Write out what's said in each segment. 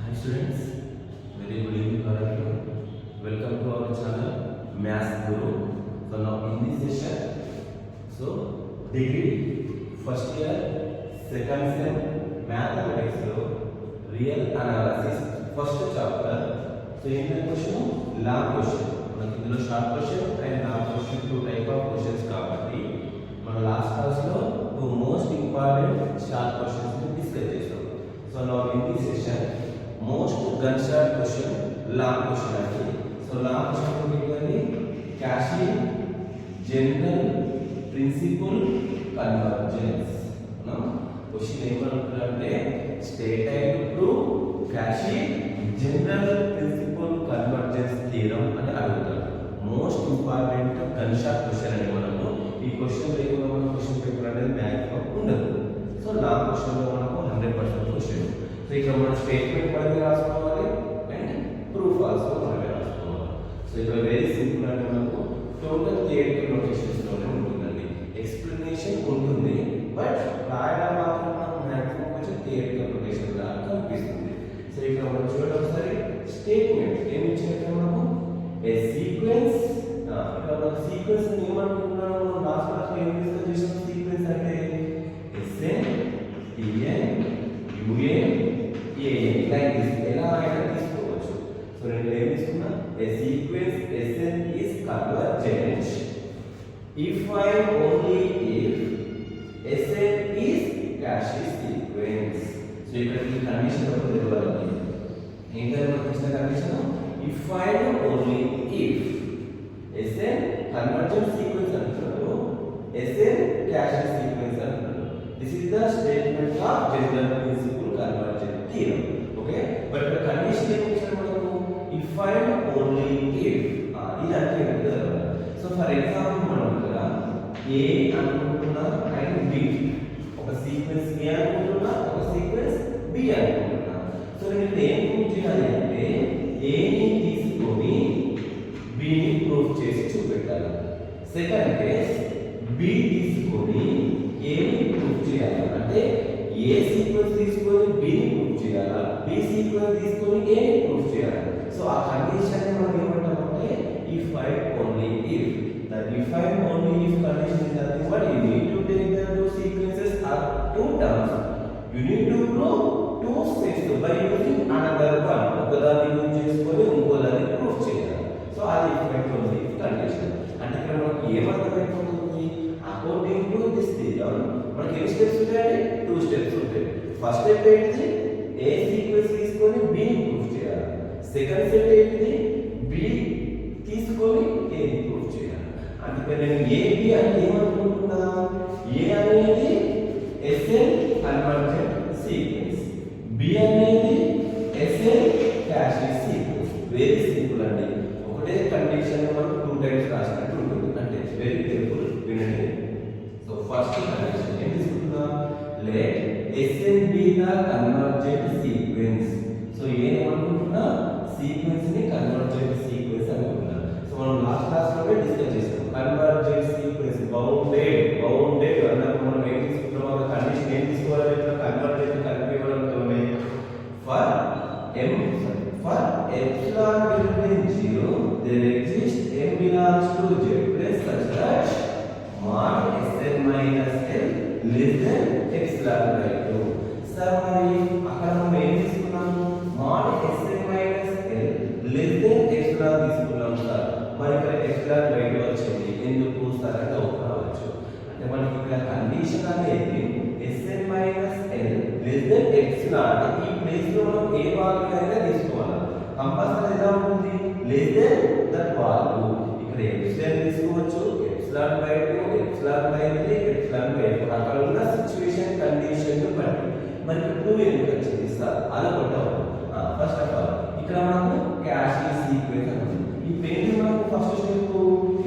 Hi students, very good evening all of you. Welcome to our channel Maths Guru. So now in this session, degree first year, second sem mathematics real analysis first chapter. So in the question, long question. మనకి ఇందులో short question and long question two type of questions కాబట్టి మన last class లో two most important short questions ని discuss చేసాం. So now in this session most gun shot question long question అండి. So long question ఏంటంటే Cauchy general principle convergence. Question ఏమంటారంటే state to Cauchy general principle convergence theorem అని అడుగుతారు. Most important gun shot question అని మనము ఈ question లేకుండా మన క్వశ్చన్ పేపర్ అనేది మ్యాక్సిమం ఉండదు. సో లాంగ్ క్వశ్చన్ లో మనకు 100% క్వశ్చన్. సో ఇక్కడ మన స్టేట్మెంట్ మనమే రాసుకోవాలి అండ్ ప్రూఫ్ ఆల్సో మనమే రాసుకోవాలి. సో ఇక్కడ వెరీ సింపుల్ అంటే మనకు టోటల్ థియరిటికల్ నోటేషన్స్ లోనే ఉంటుందండి. ఎక్స్ప్లెనేషన్ ఉంటుంది బట్ రాయడం మాత్రం మనకు మ్యాక్సిమం కొంచెం థియరిటికల్ నోటేషన్ లాగా కనిపిస్తుంది. సో ఇక్కడ మనం చూడండి ఒకసారి స్టేట్మెంట్ ఏమి ఇచ్చినట్టు మనకు ఏ సీక్వెన్స్. ఇక్కడ మనం సీక్వెన్స్ ఏమనుకుంటున్నాము, మనం లాస్ట్ క్లాస్ లో ఏం డిస్కస్ చేసాం. సీక్వెన్స్ అంటే S N T N U N A N like this ఎలా అయినా తీసుకోవచ్చు. సో నేను ఏం తీసుకున్నా, a sequence S N is convergent if and only if S N is Cauchy sequence. So ఇక్కడ ఈ కండిషన్ ఒకటి ఇవ్వాలి. ఏంటంటే మనకి ఇచ్చిన condition if and only if S N convergent sequence అంటున్నారు, ఎస్ఎన్ కాషీ సీక్వెన్స్ అంటున్నారు. This is the statement of general principle convergent theorem. Okay, but ఇక్కడ కండిషన్ ఏమి ఇచ్చారు మనకు, ఇఫ్ అండ్ ఓన్లీ ఇఫ్. ఇది అంటే ఏంటి కదా. సో ఫర్ ఎగ్జాంపుల్ మనం ఇక్కడ ఏ అనుకుంటున్నా అండ్ బి, ఒక సీక్వెన్స్ ఏ అనుకుంటున్నా, ఒక సీక్వెన్స్ బి అనుకుంటున్నా. సో నేను ఏం ప్రూవ్ చేయాలి అంటే ఏని తీసుకొని బిని ప్రూవ్ చేసి చూపెట్టాలి. సెకండ్ కేస్ బి తీసుకొని ఏని ప్రూవ్ చేయాలి. అంటే ఏ సీక్వెన్స్ తీసుకొని బిని ప్రూవ్ చేయాలా, బి సీక్వెన్స్ తీసుకొని ఏని ప్రూవ్ చేయాలి. సో ఆ కండిషన్ మనం ఏమంటామంటే if and only if. The if and only if condition is nothing but you need to take the two sequences or two terms. You need to prove two steps by using another one. ఒకదాన్ని use చేసుకొని ఇంకోదాన్ని prove చేయాలి. So అది if and only if condition. అంటే ఇక్కడ మనకి ఏమర్థమైపోతుంది, according to this theorem మనకి ఎన్ని steps ఉంటాయంటే టూ స్టెప్స్ ఉంటాయి. ఫస్ట్ స్టెప్ ఏంటిది, ఏ సీక్వెన్స్ తీసుకొని బి ప్రూవ్ చేయాలి. సెకండ్ స్టెప్ ఏంటిది, బి తీసుకొని ఏ ప్రూవ్ చేయాలి. అందుకే నేను ఏబి అంటే ఏమనుకుంటున్నా, ఏ అనేది ఎస్ఎన్ కన్వర్జెంట్ సీక్వెన్స్, బి అనేది SN Cauchy sequence. Very simple అండి. ఒకటే కండిషన్ మనం టూ టైమ్స్ రాసినట్టు ఉంటుంది. అంటే వెరీ కేర్ఫుల్ వినండి. సో ఫస్ట్ కండిషన్ ఏం తీసుకుంటున్నా, let SN be the convergent sequence. So ఏమనుకుంటున్నా, సీక్వెన్స్ ని కన్వర్జెంట్ సీక్వెన్స్ అనుకుంటున్నా. సో మనం లాస్ట్ క్లాస్ లోనే డిస్కస్ చేసాం కన్వర్జెంట్ సీక్వెన్స్ బౌండెడ్ అన్నప్పుడు మనం ఏం తీసుకుంటాం, ఒక కండిషన్ ఏం తీసుకోవాలి, కన్వర్జెంట్ కనిపించడంతోనే for epsilon belonging 0 there exists m belongs to z plus such that mod sn minus l less than epsilon by 2. Sir మరి అక్కడ మనం ఏం తీసుకున్నాము, mod sn minus l less than epsilon తీసుకున్నాం సార్. మరి ఇక్కడ epsilon by 2 వచ్చింది ఎందుకు సార్ అంటే రావచ్చు. అంటే మనకి ఇక్కడ కండిషన్ అనేది sn minus l less than epsilon. ఈ ప్లేస్ లో మనం ఏ వాల్యూ అయినా తీసుకోవాలి. కంపల్సరీ ఎలా ఉంటుంది, less than that value. ఇక్కడ epsilon తీసుకోవచ్చు, epsilon by 2, epsilon by 3, epsilon by 4. అక్కడ ఉన్న సిచువేషన్ కండిషన్ ని బట్టి మనకి 2 ఎందుకు వచ్చింది సార్ అలా కొట్టాము. ఫస్ట్ ఆఫ్ ఆల్ ఇక్కడ మనకు కాషీ సీక్వెన్స్ అనుకుంది. ఈ పేరు మనకు ఫస్ట్ స్టెప్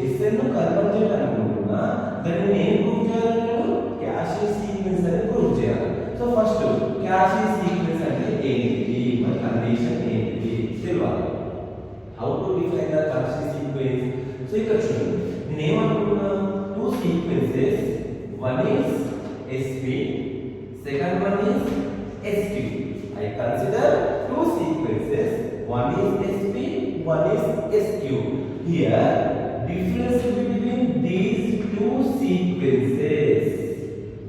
ఎస్ఎన్ ను కన్వర్జెంట్ అనుకుంటున్నా, దాన్ని నేను ప్రూవ్ చేయాలన్నాను కాషీ సీక్వెన్స్ అని ప్రూవ్ చేయాలి. సో ఫస్ట్ కాషీ సీక్వెన్స్ అంటే ఏంటి, మన కండిషన్ ఏంటి తెలియాలి. How to define the Cauchy sequence. So ఇక్కడ చూడండి నేను ఏమనుకున్నా, two sequences, one is SP, second one is SQ. I consider two sequences One is SP, one is SQ. Here, difference between these two sequences.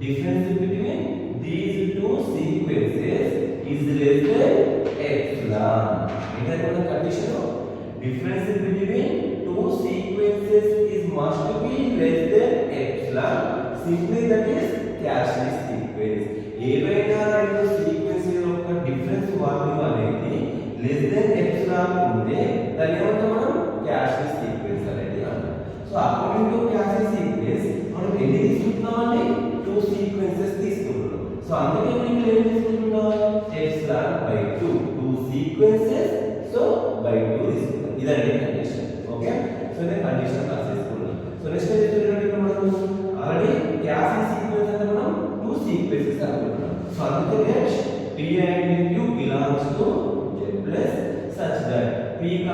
Difference between these two sequences is less than epsilon. Is the condition? Difference between two sequences is must be less than epsilon. Simply that is Cauchy sequence. ఏవైనా రెండు sequences యొక్క difference value అనేది less then epsilon ఉంటే దాన్ని ఏమంటాం మనం Cauchy sequence అనేది అంటాం. So according to Cauchy sequence మనం ఎన్ని తీసుకుంటున్నామండి టూ సీక్వెన్సెస్ తీసుకుంటున్నాం. సో అందుకే మనం ఏం తీసుకుంటున్నాం epsilon by 2 two sequences so by 2 తీసుకుంటాం. ఇదండి కండిషన్. ఓకే సో నేను కండిషన్ రాసేసుకున్నాను. సో నెక్స్ట్ ఏం చూడండి మనం ఆల్రెడీ Cauchy సీక్వెన్స్ అంటే మనం టూ సీక్వెన్సెస్ అనుకుంటున్నాం. సో అందుకే let P and Q belongs to Z plus such that P, Q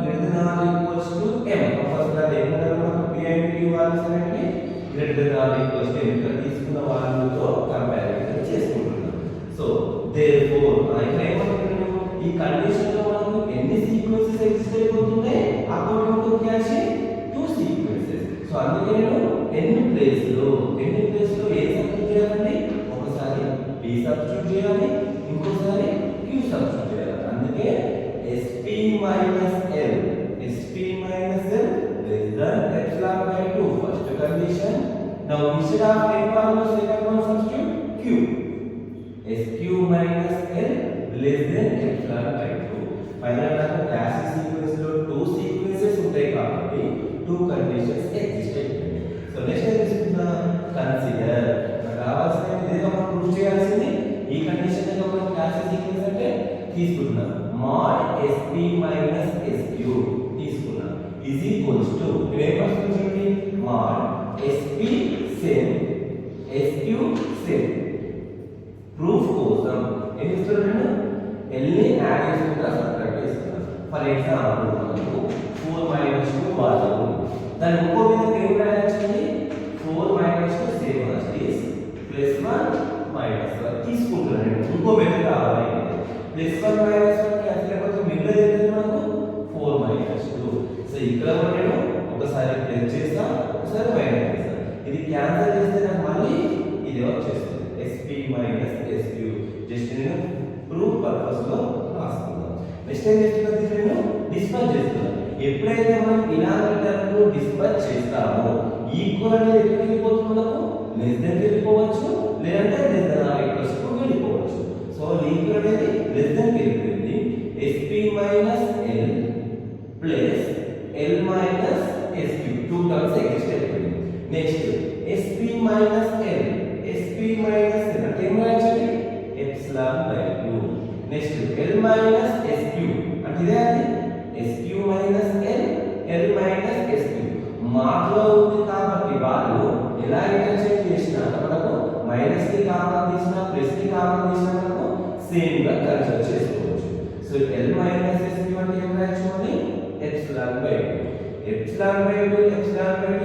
greater than or equals to M. First దాన్ని ఏమంటారు మనం P and Q వాల్యూస్ అనేవి greater than or equals to M ఇక్కడ తీసుకున్న వాల్యూతో comparison చేసుకుంటున్నాం. So therefore ఇక్కడ ఏమంటున్నాము ఈ condition లో మనకు ఎన్ని సీక్వెన్సెస్ ఎగ్జిస్ట్ అయిపోతున్నాయి according to Cauchy two sequences. So అందుకే నేను ఎన్ని ప్లేస్ లో ఏ సబ్స్టిట్యూట్ చేయాలండి ఒకసారి P సబ్స్టిట్యూట్ చేయాలి ఇంకోసారి Q సబ్స్టిట్యూట్ చేయాలి. అందుకే SP minus L less than epsilon by 2 first condition. Now instead of n value second one substitute Q. SQ minus L less than epsilon by 2. Final నాకు Cauchy sequence లో two sequences ఉంటాయి కాబట్టి two conditions exist అయిపోయాయి. So next ఏం తీసుకుందాం consider నాకు కావాల్సిన ఏదో మనం ప్రూవ్ చేయాల్సింది ఈ కండిషన్ లో మనం Cauchy సీక్వెన్స్ అంటే తీసుకుంటున్నాం mod SP minus SQ తీసుకున్నాం is equals to ఏం వస్తుంది mod SP same SQ same proof కోసం ఏం చేస్తున్నాను L ని యాడ్ చేసుకుంటా సబ్ట్రాక్ట్ చేస్తున్నా. ఫర్ ఎగ్జాంపుల్ మనకు 4 minus 2 వాల్యూ దాని ఇంకో విధంగా ఏం రాయొచ్చండి 4 minus 2 same as is plus 1 minus 1 తీసుకుంటున్నాను. ఇంకో మెథడ్ కావాలి plus 1 minus 1 క్యాన్సిల్ అయిపోతే మిగిలిన ఏంటి మనకు 4 minus 2. సో ఇక్కడ నేను ఒకసారి ప్లస్ చేస్తా ఒకసారి మైనస్ చేస్తా. ఇది క్యాన్సిల్ చేస్తే నాకు మళ్ళీ ఇది వచ్చేస్తుంది SP minus SQ. జస్ట్ నేను ప్రూఫ్ పర్పస్ లో రాస్తున్నాను. నెక్స్ట్ ఏం చేస్తున్నా నేను డిస్పాచ్ చేస్తున్నా. ఎప్పుడైతే మనం ఇలాంటి టర్మ్ డిస్పాచ్ చేస్తామో ఈక్వల్ అనేది ఎక్కడికి వెళ్ళిపోతుంది మనకు లెస్ దెన్ వెళ్ళిపోవచ్చు లేదంటే less than or equals to వెళ్ళిపోవచ్చు. సో ఈక్వల్ అనేది లెస్ దెన్ వెళ్ళిపోయింది SP minus L plus L minus SQ two terms exist అయిపోయింది. నెక్స్ట్ SP minus L అంటే ఏం రాయొచ్చు epsilon by 2. Next L minus SQ అంటే ఇదే అది SQ minus L minus SQ మార్క్లో ఉంది కాబట్టి వాళ్ళు ఎలా ఇంటర్చేంజ్ చేసినా మనకు మైనస్ కి కామన్ తీసినా ప్లస్ కి కామన్ తీసినా మనకు సేమ్ గా కన్సిడర్ చేసుకోవచ్చు. సో L minus SQ అంటే ఏం రాయొచ్చు అని ఎప్సిలాన్ బై 2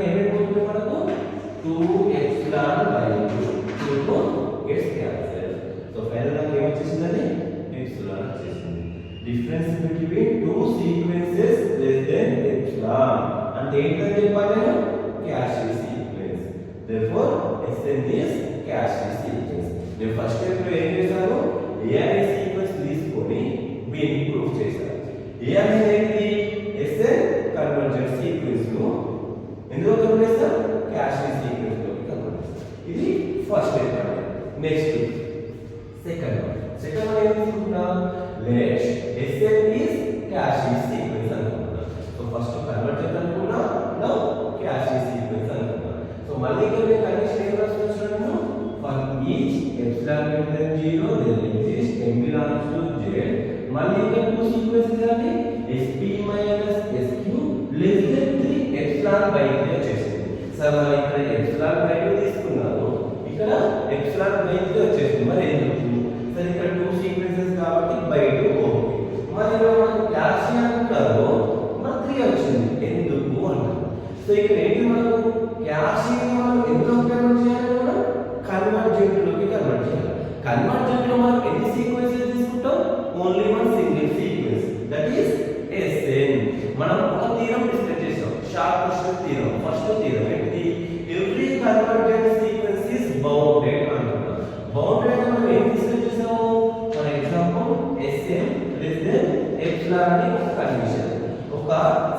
ఏమైపోతుంది మనకు 2 epsilon by 2 gets cancelled. So final గా ఏమొచ్చేసిందని epsilon వచ్చేసింది. Difference between two sequences less than epsilon అంటే ఏంటని చెప్పాలి నేను Cauchy sequence. Therefore SN is Cauchy sequence. నేను ఫస్ట్ స్టెప్ లో ఏం చేశాను A అనే సీక్వెన్స్ తీసుకొని B ని ప్రూవ్ చేశాను. A అనేది ఏంటి SN కన్వర్జెంట్ సీక్వెన్స్ ను ఎందులో కన్వర్ట్ చేస్తాం Cauchy సీక్వెన్స్ లోకి కన్వర్ట్ చేస్తాం. ఇది ఫస్ట్ స్టెప్ అంటే నెక్స్ట్ సెకండ్ వన్ ఏం తీసుకుంటాం let SN is Cauchy sequence అనుకుంటాం. సో ఫస్ట్ కన్వర్ట్ చేద్దామనుకున్నా నౌ Cauchy sequence అనుకుంటాం. సో మళ్ళీ ఇక్కడ కండిషన్ ఏం రాస్తున్నాను for each epsilon greater than 0 there exists m belongs to Z. మళ్ళీ ఇక్కడ టూ సీక్వెన్సెస్ అంటే SP minus SQ less than 3 epsilon by 3 వచ్చేసింది. సార్ మనం ఇక్కడ epsilon by 2 తీసుకున్నాము ఇక్కడ epsilon by 3 వచ్చేసింది. మరి ఎందుకు సార్ ఇక్కడ టూ సీక్వెన్సెస్ కాబట్టి by 2 ఓకే. మరి మనం Cauchy అంటారు మనకు 3 వచ్చింది ఎందుకు అంటారు. సో ఇక్కడ ఏంటి మనకు Cauchy మనం ఎందులో కన్వర్ట్ చేయాలి మనం కన్వర్జెంట్ లోకి కన్వర్ట్ చేయాలి. కన్వర్జెంట్ లో మనం ఎన్ని సీక్వెన్సెస్ తీసుకుంటాం only one single sequence short question theorem. First theorem ఏంటి? Every convergent sequence is bounded అంటున్నా. బౌండెడ్ మనం ఏం డిస్కస్ చేసాము? For example Sm less than epsilon అని ఒక కండిషన్. ఒక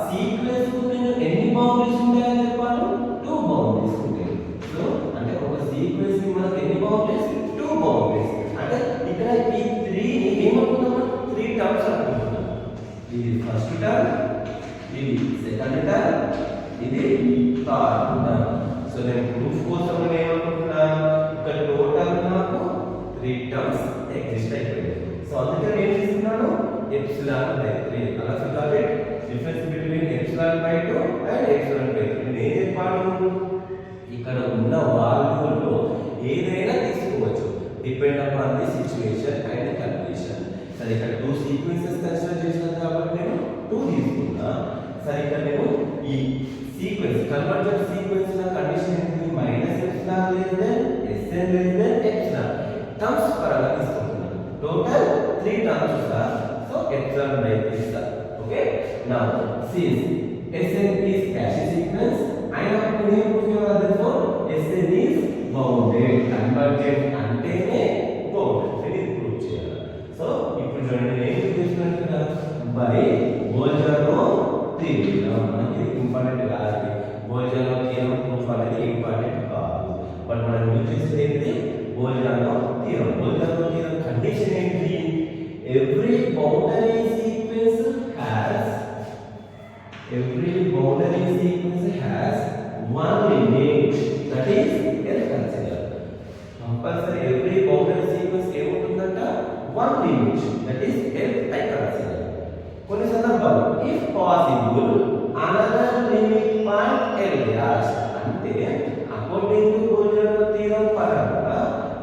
సీక్వెన్స్ కు నేను ఎన్ని బౌండరీస్ ఉంటాయని చెప్పాను? 2 బౌండరీస్ ఉంటాయి. సో అంటే ఒక సీక్వెన్స్ కి మనకి ఎన్ని బౌండరీస్? 2 బౌండరీస్. అంటే ఇక్కడ ఈ 3 ని ఏమనుకుంటాం? 3 టర్మ్స్ అనుకుంటున్నాం. ఇది ఫస్ట్ టర్మ్, ఇది సెకండ్ టర్మ్, ఇది థర్డ్ టర్మ్. సో నేను ప్రూఫ్ కోసం నేను ఏమనుకుంటున్నా? ఇక్కడ టోటల్ నాకు 3 టర్మ్స్ ఎగ్జిస్ట్ అయిపోయాయి. సో అందుకే నేను తీసుకున్నాను ఎప్సిలాన్ బై 3. అలా చూడాలి difference between epsilon by 2 and epsilon by 3. నేను చెప్పాను ఇక్కడ ఉన్న వాల్యూలో ఏదైనా తీసుకోవచ్చు depend upon the situation and condition. సరే ఇక్కడ 2 సీక్వెన్సెస్ కన్సిడర్ చేశాను కాబట్టి నేను 2 తీసుకున్నా. సరే ఇక్కడ నేను ఈ సీక్వెన్స్ కన్వర్జెంట్ సీక్వెన్స్ నా కండిషన్ ఏంటి? Minus epsilon less than Sn less than epsilon terms పరంగా తీసుకుంటున్నాను. Total 3 terms sir. So epsilon by 3 sir. Okay. Now since Sn is Cauchy sequence అయినప్పుడు నేను ప్రూఫ్ చేయాలి. therefore Sn is bounded. Convergent అంటేనే bounded అని proof చేయాలి. So ఇప్పుడు చూడండి నేను ఏం చేస్తున్నాను కదా? By Bolzano theorem. మనకి ఇంపార్టెంట్ కాదు. బోల్జానో థియరం ప్రూఫ్ అనేది ఇంపార్టెంట్ కాదు. బట్ మనం యూజ్ చేసేది ఏంటి? Bolzano theorem. Bolzano theorem condition ఏంటి? Every boundary sequence has one limit, that is L consider. Compulsory every boundary sequence ఏముంటుందంట? one limit, that is L I consider. కొన్ని సందర్భాలు if possible another limit point L dash అంటే according to బోల్జానో theorem పరంగా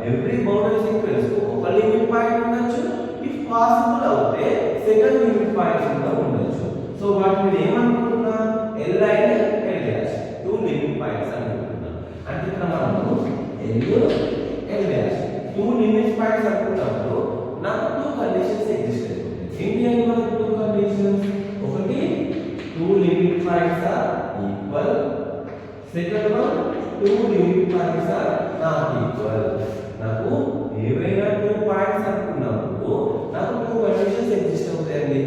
every boundary sequence కు ఒక limit point ఉండొచ్చు. if possible అవుతే second limit point కూడా ఉండొచ్చు. సో వాటిని ఏమనుకుంటున్నా? L and L dash 2 limit points అనుకుంటున్నా. అంటే ఇక్కడ మనము L dash 2 లిమిట్ పాయింట్స్ అనుకున్నప్పుడు నాకు 2 కండిషన్స్ ఎగ్జిస్ట్ అవుతాయి. ఏంటి అని మనకు 2 కండిషన్స్? ఒకటి 2 limit points are equal. Second one 2 limit points are not equal. నాకు ఏవైనా 2 పాయింట్స్ అనుకున్నప్పుడు నాకు 2 కండిషన్స్ ఎగ్జిస్ట్ అవుతాయండి.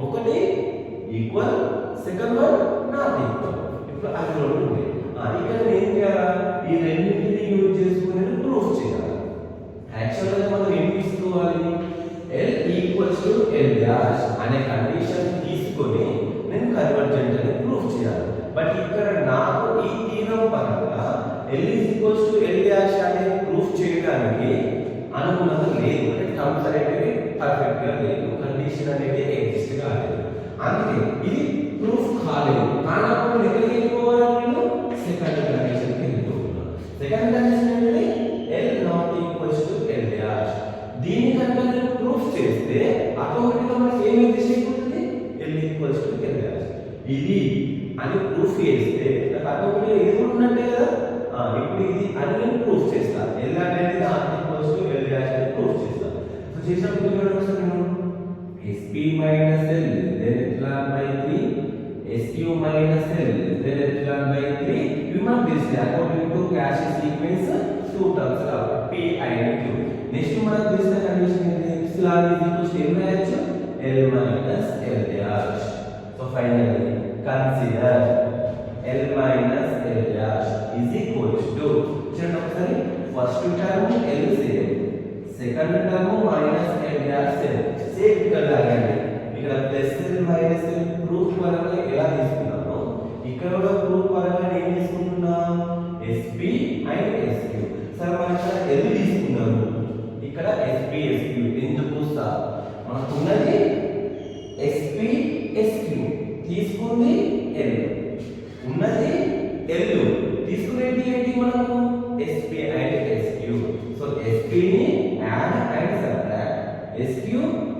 ఒకటి equal, second one not equal. ఇప్పుడు అది రెండు ఉన్నాయి. ఇక్కడ ఏం చేయాలా? ఈ రెండింటిని యూజ్ చేసుకుని ప్రూఫ్ చేయాలి. యాక్చువల్గా మనం ఏం తీసుకోవాలి? L equals to L dash అనే కండిషన్ తీసుకొని నేను కన్వర్జెంట్ అని ప్రూఫ్ చేయాలి. బట్ ఇక్కడ నాకు ఈ థీరం పరంగా L equals to L dash అనే ప్రూఫ్ చేయడానికి అనుగుణంగా లేదు. అంటే టర్మ్స్ అనేవి పర్ఫెక్ట్ గా లేదు. కండిషన్ అనేది ఎగ్జిస్ట్ కాలేదు. అందుకే ఇది ప్రూఫ్ కాలేదు. కానప్పుడు ఎక్కడికి వెళ్ళిపోవాలి? నేను సెకండ్ కండిషన్కి వెళ్ళిపోతున్నాను. సెకండ్ కండిషన్ ఏంటంటే L not equals to L dash. దీని కనుక నేను ప్రూఫ్ చేస్తే ఆటోమేటిక్గా మనకి ఏం ఎగ్జిస్ట్ అయిపోతుంది? L equals to L dash. ఇది అని ప్రూఫ్ చేస్తే నాకు ఆటోమేటిక్గా ఇది కూడా ఉన్నట్టే కదా. ఇప్పుడు ఇది అని నేను ప్రూఫ్ చేస్తాను. L అనేది not equals to L dash అని ప్రూఫ్ చేస్తాను. సో చేసినప్పుడు చూడండి ఒకసారి నేను Sp minus L then epsilon by 3 Sq minus L then epsilon by 3. You must this according to Cauchy sequence 2 terms are P and Q. Next మనకు తెలిసిన condition ఏంటి? epsilon is equal to ఏం రాయొచ్చు? L minus L dash. So finally consider L minus L dash is equal to చూడండి ఒకసారి first term L same, second term minus L dash same. Same ఇక్కడ లాగండి. ఇక్కడ plus L minus L proof పరంగా ఎలా తీసుకున్నామో ఇక్కడ కూడా ప్రూఫ్ పరంగా ఏం తీసుకుంటున్నా? Sp and Sq. సరే మనం ఇక్కడ L తీసుకున్నాము, ఇక్కడ Sp Sq. ఎందుకు సార్? మనకు ఉన్నది Sp Sq, తీసుకుంది L, ఉన్నది L, తీసుకునేది ఏంటి మనకు? Sp and Sq. So Sp ని add and subtract, Sq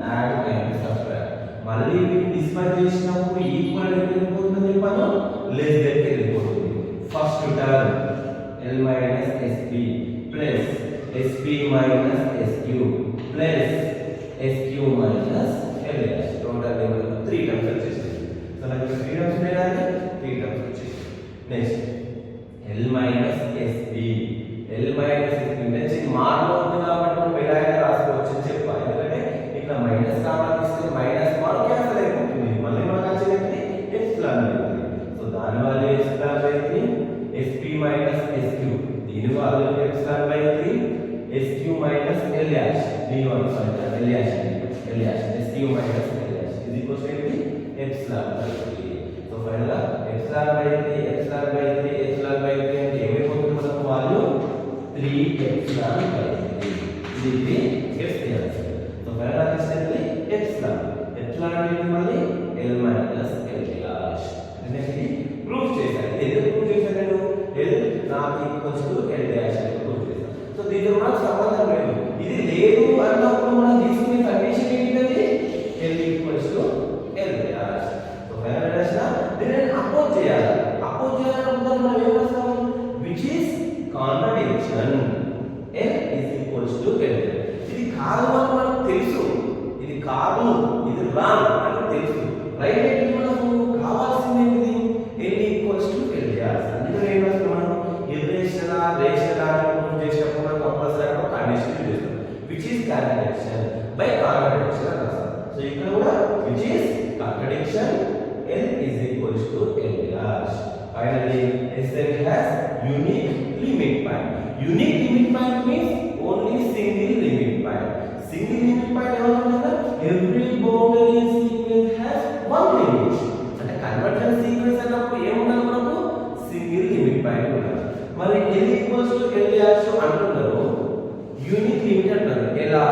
add and subtract. మళ్ళీ వీటిని డిస్పైర్ చేసినప్పుడు ఈక్వల్ వెళ్ళిపోతుందని చెప్పాను, లెస్ దెన్ వెళ్ళిపోతుంది. First term L minus Sp plus Sp minus Sq plus Sq minus L. Total 3 terms వచ్చేసాయి. So నాకు 3 terms ఉన్నాయి కదా, 3 టర్మ్స్ వచ్చేసి. Next L minus SB. L minus SB అంటే ఇది మార్లో ఉంది కాబట్టి మనం ఎలా అయినా రాసుకోవచ్చు అని చెప్పాలి. ఎందుకంటే ఇక్కడ మైనస్ కావాలి తీసుకుని మైనస్ మార్ క్యాన్సిల్ అయిపోతుంది. మళ్ళీ మనకు వచ్చేది ఎప్సిలాన్ అవుతుంది. సో దాని value epsilon by 3, SB minus SQ దీని value epsilon by 3, SQ minus L dash దీని value L dash SQ minus L dash ఇది equals to epsilon by 3. So final గా epsilon by 3 epsilon by 3 epsilon by 3 అంటే ఏమైపోతుంది మనకు value 3 epsilon by 3. ఇది epsilon. So final గా వచ్చేది epsilon. Epsilon అంటే మళ్ళీ L మైనస్ L డాష్. అంటే ఇది ప్రూఫ్ చేశాను. ఇది ఎందుకు ప్రూఫ్ చేశాను నేను? L not equals to L dash అని ప్రూఫ్ చేశాను. సో దీనితో మనకు సంబంధం లేదు. ఇది లేదు అన్నప్పుడు మనం తీసుకునే కండిషన్ ఏంటంటే L equals to L dash. So final dash దీనిని అపోజ్ చేయాలి. అపోజ్ చేయాలంటే మనం ఏం చేస్తాం? Which is contradiction. L is equals to L. ఇది కాదు అని మనకు తెలుసు. ఇది కాదు, ఇది రాంగ్ అని తెలుసు. రైట్ అయితే మనకు కావాల్సింది ఏంటిది? L equals to L dash. అందుకని ఏం చేస్తాం మనం? ఇర్రేషనల్ రేషనల్ అని ప్రూవ్ చేసినప్పుడు మనం కంపల్సరీ ఒక కండిషన్ చేస్తాం. Which is contradiction by contradiction అని రాస్తాం. సో ఇక్కడ కూడా which is contradiction L is equals to L dash. Finally, Sn has unique limit point. Unique limit point means only single limit point. Single limit point ఏమంటున్నా? Every boundary sequence has one limit. అంటే convergence sequence అన్నప్పుడు ఏముండాలి మనకు? Single limit point ఉండాలి. మరి L equals to L dash అంటున్నారు, unique limit అంటారు. ఎలా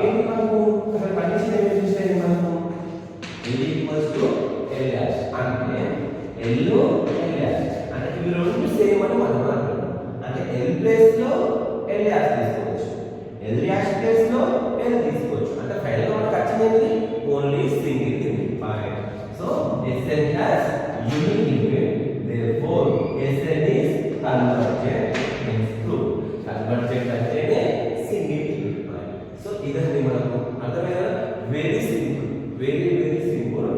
ఏంటి మనకు అక్కడ కండిషన్ ఏమి చూసేది మనకు? L equals to L dash అంటే L L dash అంటే ఇవి రెండు సేమ్ అని మనం అనుకుంటాం. అంటే L ప్లేస్ లో L dash తీసుకోవచ్చు, L dash ప్లేస్ లో L తీసుకోవచ్చు. అంటే ఫైనల్ గా మనకు వచ్చింది only single limit point. So Sn has unique limit, therefore Sn is convergent. means true. Convergent అంటేనే సింగిల్ లిమిట్ పాయింట్. సో ఇదండి మనకు అర్థమైనా? Very simple, very simple.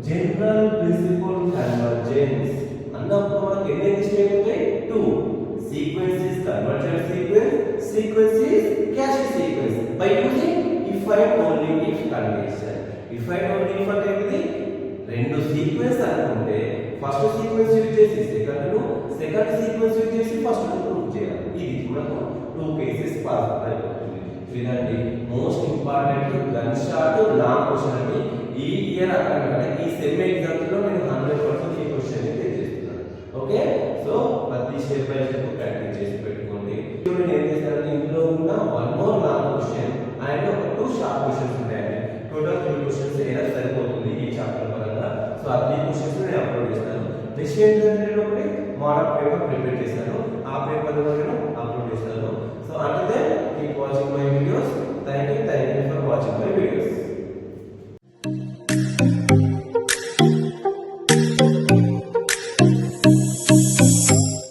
General principle convergence అన్నప్పుడు మనకు ఎన్ని స్టెప్ ఉంటాయి? 2. Sequence is convergent sequence, sequence is cash sequence by using if and only if condition. If and only if అంటే ఏంటిది? రెండు సీక్వెన్స్ అనుకుంటే ఫస్ట్ సీక్వెన్స్ యూజ్ చేసి second sequence use చేసి ఫస్ట్ ప్రూవ్ చేయాలి. ఇది మనకు 2 కేసెస్ పాసిబుల్ అయిపోతుంది. ఇదండి most important gun shot long question అని ఈ ఇయర్ అంటే ఈ సెమ్ ఎగ్జామ్స్ లో నేను 100% ఈ క్వశ్చన్ ని చేస్తున్నాను. ఓకే, సో ప్రతి స్టెప్ బై స్టెప్ ప్రాక్టీస్ చేసి పెట్టుకోండి. నేను ఏం చేస్తాను, ఇందులో ఉన్న 1 more long question and 2 short questions ఉంటాయండి. టోటల్ 3 క్వశ్చన్స్ ఏదైనా సరిపోతుంది ఈ చాప్టర్ పరంగా. సో ఆ 3 క్వశ్చన్స్ నేను అప్లోడ్ చేస్తాను. నెక్స్ట్ ఏంటంటే నేను ఒకటి మోడల్ పేపర్ ప్రిపేర్ చేస్తాను, ఆ పేపర్ నేను అప్లోడ్ చేస్తాను. సో అంటే కీప్ వాచింగ్ మై వీడియోస్.